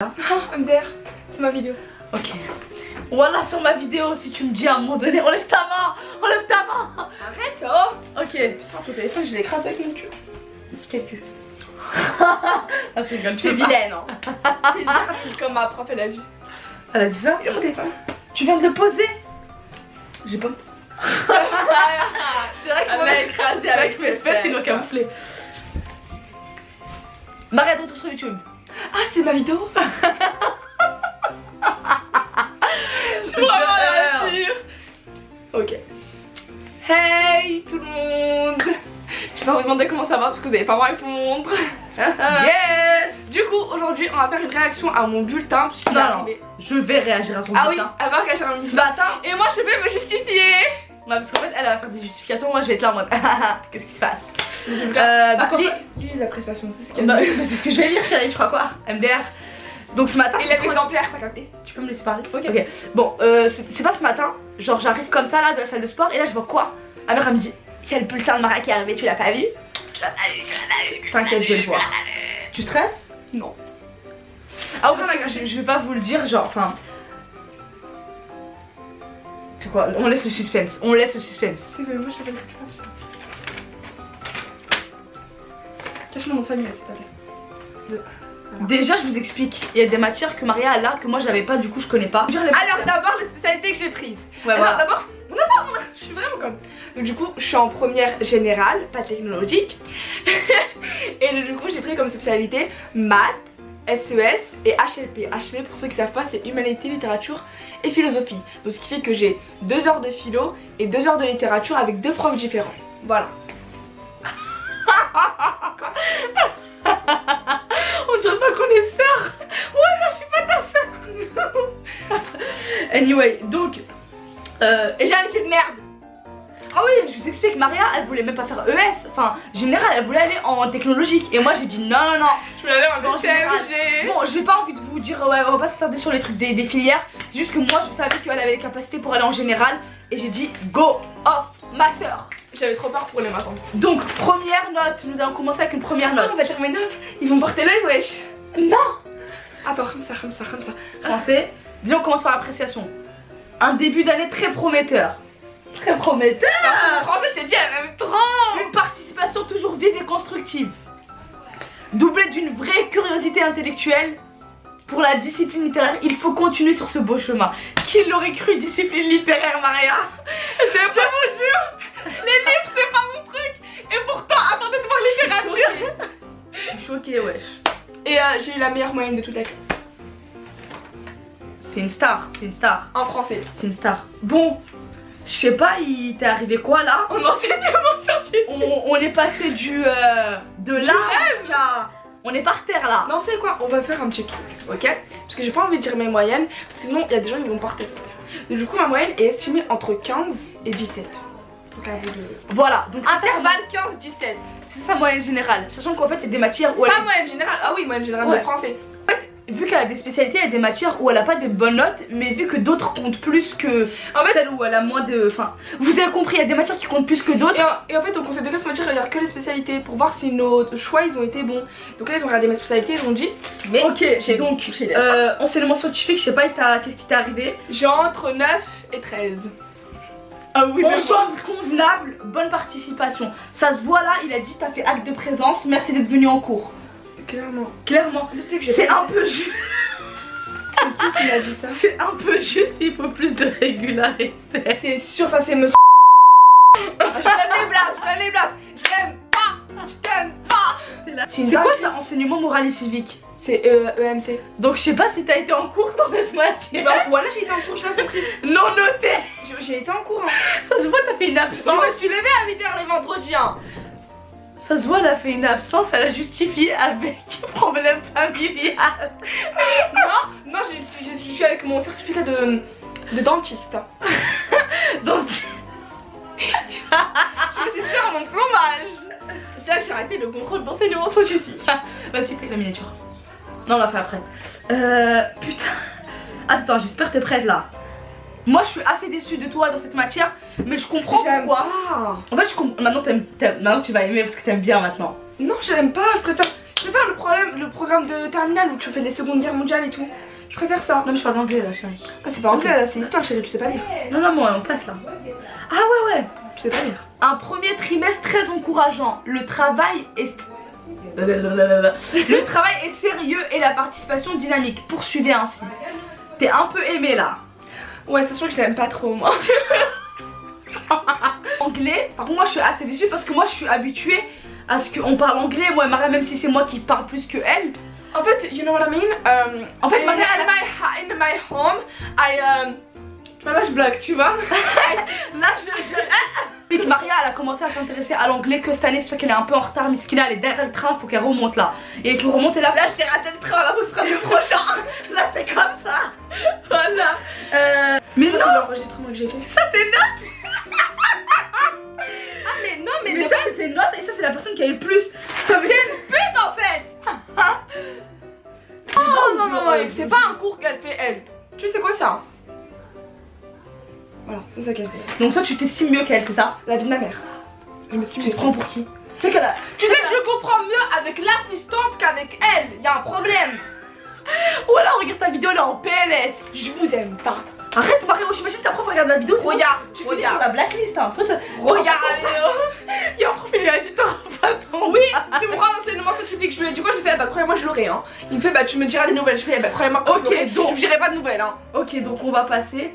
MDR, c'est ma vidéo. Ok. Voilà sur ma vidéo, si tu me dis à un moment donné, enlève ta main. Enlève ta main. Arrête, oh. Ok. Putain, ton téléphone, je l'ai écrasé avec mon cul. Quel cul. Ah, je rigole, Tu es vilaine, hein. C'est comme ma prof, elle a dit. Elle a dit ça? Il a mon téléphone. Tu viens de le poser? J'ai pas. C'est vrai qu'on m'a écrasé C'est vrai avec que mes fesses, ils l'ont camouflé. Maria de retour sur YouTube. Ah, c'est ma vidéo. Je Vraiment meurs. la pire. Ok. Hey tout le monde. Je vais vous demander comment ça va parce que vous n'allez pas me répondre. Yes. Du coup, aujourd'hui, on va faire une réaction à mon bulletin puisqu'il est Non, arrivé. je vais réagir à son Ah oui, bulletin. elle va réagir à mon Ce bulletin. matin. Et moi, je vais me justifier. Ouais, parce qu'en fait, elle va faire des justifications. Moi, je vais être là en mode qu'est-ce qui se passe? Donc, Donc, lis les appréciations, c'est ce qu'elle non, dit. mais c'est ce que je vais lire, chérie. Je crois quoi? MDR. Donc, ce matin, Et je les prends- exemplaires, t'as capté? Tu peux me laisser parler? Ok. Bon, c'est pas ce matin. Genre, j'arrive comme ça là de la salle de sport et là, je vois quoi? Ma mère, elle me dit il y a le bulletin de Maria qui est arrivé, tu l'as pas vu? Tu l'as pas vu, tu l'as pas vu. T'inquiète, je vais le voir. Tu stresses? Non. Ah, parce que je vais pas vous le dire, genre, enfin. C'est quoi? On laisse le suspense. On laisse le suspense. C'est que moi, j'avais le plus. Cache-moi mon famille, s'il te plaît. Déjà, je vous explique. Il y a des matières que Maria a là que moi j'avais pas, du coup, je connais pas. Alors d'abord les spécialités que j'ai prises. Ouais, Alors voilà. d'abord, je suis vraiment comme. Donc du coup, je suis en première générale, pas technologique. Et du coup, j'ai pris comme spécialité maths, SES et HLP. HLP, pour ceux qui savent pas, c'est humanité, littérature et philosophie. Donc ce qui fait que j'ai 2 heures de philo et 2 heures de littérature avec 2 profs différents. Voilà. On dirait pas qu'on est sœurs. Ouais, non, je suis pas ta soeur. Anyway, donc. Et j'ai un lycée de merde. Ah oui, je vous explique, Maria, elle voulait même pas faire ES, enfin, général, elle voulait aller en technologique. Et moi j'ai dit non, non, non. Je voulais aller Je vais en en général. TMG. Bon, j'ai pas envie de vous dire, ouais, on va pas s'attarder sur les trucs des filières. C'est juste que moi je savais qu'elle avait les capacités pour aller en général. Et j'ai dit go off, ma soeur. J'avais trop peur pour les matins. Donc, première note, nous allons commencer avec une première Ah, note. on va dire mes notes. Ils vont me porter l'œil, wesh. Non. Attends, comme ça, comme ça, comme ça. Français, disons on commence par l'appréciation. Un début d'année très prometteur. Très prometteur. En français, je t'ai dit, elle aime trop. Une participation toujours vive et constructive. Doublée d'une vraie curiosité intellectuelle. Pour la discipline littéraire, il faut continuer sur ce beau chemin. Qui l'aurait cru, discipline littéraire, Maria? Je vous jure, les livres, c'est pas mon truc. Et pourtant, attendez de voir littérature. Je suis choquée, wesh. Et j'ai eu la meilleure moyenne de toute la classe. C'est une star, c'est une star. En français. C'est une star. Bon, je sais pas, il t'est arrivé quoi là? On en sait tellement sorti. On est passé de là jusqu'à... On est par terre là. Non, vous savez quoi? On va faire un petit truc, ok? Parce que j'ai pas envie de dire mes moyennes, parce que sinon il y a des gens qui vont porter. Donc, du coup, ma moyenne est estimée entre 15 et 17. Donc à vous de. Voilà, donc c'est ça, Intervalle 15-17. c'est sa moyenne générale. Sachant qu'en fait, c'est des matières où elle Pas moyenne générale. Ah oui, moyenne générale Ouais. de français. vu qu'elle a des spécialités, il y a des matières où elle a pas des bonnes notes, mais vu que d'autres comptent plus que En fait, celles où elle a moins de... Enfin, vous avez compris, il y a des matières qui comptent plus que d'autres. et en fait, au conseil de classe, on va dire regarde que les spécialités pour voir si nos choix ils ont été bons. Donc là, ils ont regardé mes spécialités, ils ont dit. Mais Ok, donc enseignement scientifique, je sais pas, qu'est-ce qui t'est arrivé? j'ai entre 9 et 13. Ah oui, ensemble convenable, bonne participation. Ça se voit là, il a dit t'as fait acte de présence, merci d'être venu en cours. Clairement. Clairement, Je sais que j'ai c'est pas- un peu juste. C'est qui m'a dit ça? C'est un peu juste, il faut plus de régularité. C'est sûr, ça c'est monsieur. Je donne les blagues, je donne les blagues. Je t'aime pas, je t'aime pas. C'est quoi ça, enseignement moral et civique? C'est EMC. Donc je sais pas si t'as été en cours dans cette matière. Non, voilà, j'ai été en cours, je l'ai compris. Non noté. J'ai été en cours. Hein. Ça se voit, t'as fait une Je absence. me suis levée à 8h les vendredis. Hein. Ça se voit, elle a fait une absence, elle a justifié avec problème familial. Non, je suis avec mon certificat de dentiste. Donc Je me suis fait faire mon plomage. C'est là que j'ai arrêté le contrôle d'enseignement scientifique. vas-y, fais la miniature. Non, on l'a fait après. Putain. Attends, j'espère que t'es prête là. Moi, je suis assez déçue de toi dans cette matière, mais je comprends pourquoi. Pas. En fait, je comprends. Maintenant, maintenant, tu vas aimer parce que t'aimes bien maintenant. Non, j'aime pas, je préfère. Je préfère le programme de terminale où tu fais les secondes guerres mondiales et tout. Je préfère ça. Non mais je parle d'anglais là chérie. Ah c'est pas anglais là, c'est histoire chérie, tu sais pas lire. Non non moi on passe là. Ah ouais. Tu sais pas lire. Un premier trimestre très encourageant. Le travail est sérieux et la participation dynamique. Poursuivez ainsi. T'es un peu aimé là. Ouais, sachant que je l'aime pas trop moi. Anglais, par contre moi je suis assez déçue parce que moi je suis habituée à ce qu'on parle anglais. Moi et Maria, même si c'est moi qui parle plus que elle. En fait, you know what I mean? En fait, Maria, in my home, là je bloque, tu vois. Là je Maria elle a commencé à s'intéresser à l'anglais que cette année, c'est pour ça qu'elle est un peu en retard. Miskina, elle est derrière le train, faut qu'elle remonte là. Et qu'elle remonte là, là j'ai raté le train, là faut que je prenne le prochain. Là t'es comme ça. Voilà. Mais non, c'est l'enregistrement que j'ai fait. C'est ça tes notes. Ah mais non mais ça c'est tes notes et ça c'est la personne qui a eu le plus. Ça veut dire une pute en fait. Oh non, c'est pas un cours qu'elle fait elle. Tu sais quoi ça? Voilà, c'est ça qu'elle fait. Donc toi tu t'estimes mieux qu'elle, c'est ça? La vie de ma mère. Je me suis Tu te prends pour qui? Tu sais que je comprends mieux avec l'assistante qu'avec elle. Il y a un problème. Ou alors regarde ta vidéo, elle est en PLS. Je vous aime pas. Arrête Marie, j'imagine ta prof regarde la vidéo. Regarde, tu finis sur la blacklist hein. Toi, regarde la vidéo. Il y a un prof, il lui a dit t'auras pas ton. Oui, c'est mon renseignement scientifique. Je lui ai dit quoi, je lui ai fait bah croyez-moi je l'aurai hein. Il me fait bah tu me diras des nouvelles. Je fais bah croyez-moi que ok donc je dirai pas de nouvelles hein. Ok donc on va passer.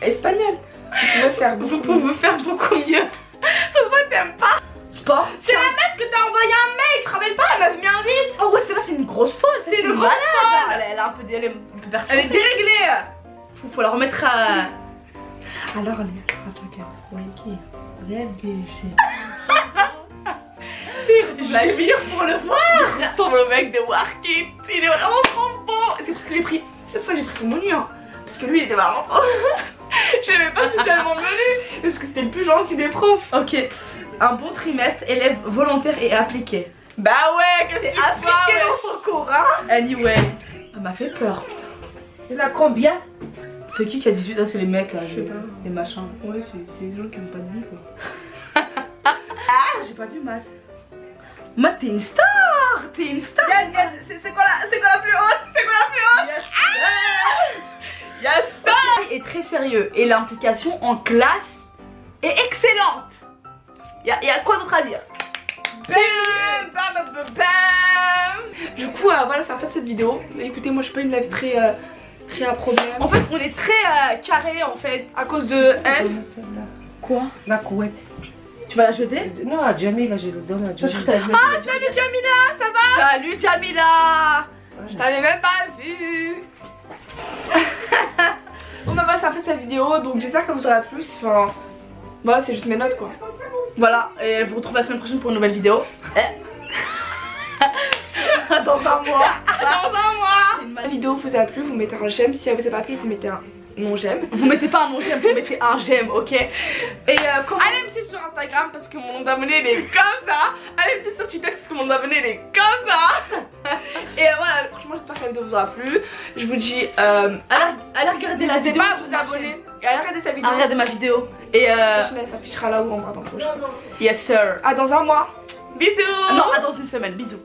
Espagnol. Vous pouvez faire beaucoup mieux. Ça se voit que t'aimes pas. Sport. C'est la meuf que t'as envoyé un mail, tu te rappelles pas, elle m'avait mis un vite. Oh ouais c'est là, c'est une grosse folle. C'est une grosse folle. Elle est un peu perturbée. Elle est déréglée. Faut la remettre à... Alors je vais venir pour le voir. Il ressemble au mec de Warkit. Il est vraiment trop beau. C'est pour ça que j'ai pris son menu hein. Parce que lui il était vraiment trop. Je l'aimais pas spécialement le menu. Parce que c'était le plus gentil des profs. Ok. Un bon trimestre, élève volontaire et appliqué. Bah ouais, que c'est appliqué dans son cours hein. Anyway. Elle m'a fait peur putain. Il a combien? C'est qui a 18 ans? C'est les mecs là, je sais pas. Les machins. Ouais, c'est les gens qui ont pas de vie quoi. Ah, j'ai pas vu Matt. Matt, t'es une star. T'es une star. C'est quoi la plus haute? C'est quoi la plus haute? Yes sir. Il est très sérieux et l'implication en classe est excellente. Y a quoi d'autre à dire? Bam, bam, bam, bam. Du coup voilà, c'est la fin de cette vidéo. Écoutez, moi je suis pas une live très à problème. En fait on est très carré en fait à cause de elle. Quoi? La couette. Tu vas la jeter? Non, à Jamila, je le donne à Jamila. Ah salut Jamila, ça va? Salut Jamila. Je t'avais même pas vu. Bon bah voilà, c'est la fin de cette vidéo. Donc j'espère que vous aura plu. Enfin voilà, c'est juste mes notes quoi. Voilà, et je vous retrouve la semaine prochaine pour une nouvelle vidéo. Dans un mois. Dans un mois. La vidéo vous a plu, vous mettez un j'aime. Si elle vous a pas plu, vous mettez un non j'aime. Vous mettez pas un non j'aime, vous mettez un j'aime, ok? Et allez me suivre sur Instagram parce que mon nombre d'abonnés il est comme ça. Allez me suivre sur TikTok parce que mon nombre d'abonnés il est comme ça. Et voilà, franchement j'espère que la vidéo vous aura plu. Je vous dis allez regarder la vidéo. N'hésitez pas à vous abonner et allez regarder sa vidéo. Regardez ma vidéo. Et elle s'affichera là où on va dans le prochain. Yes sir. À dans un mois. Bisous. Non, à dans une semaine, bisous.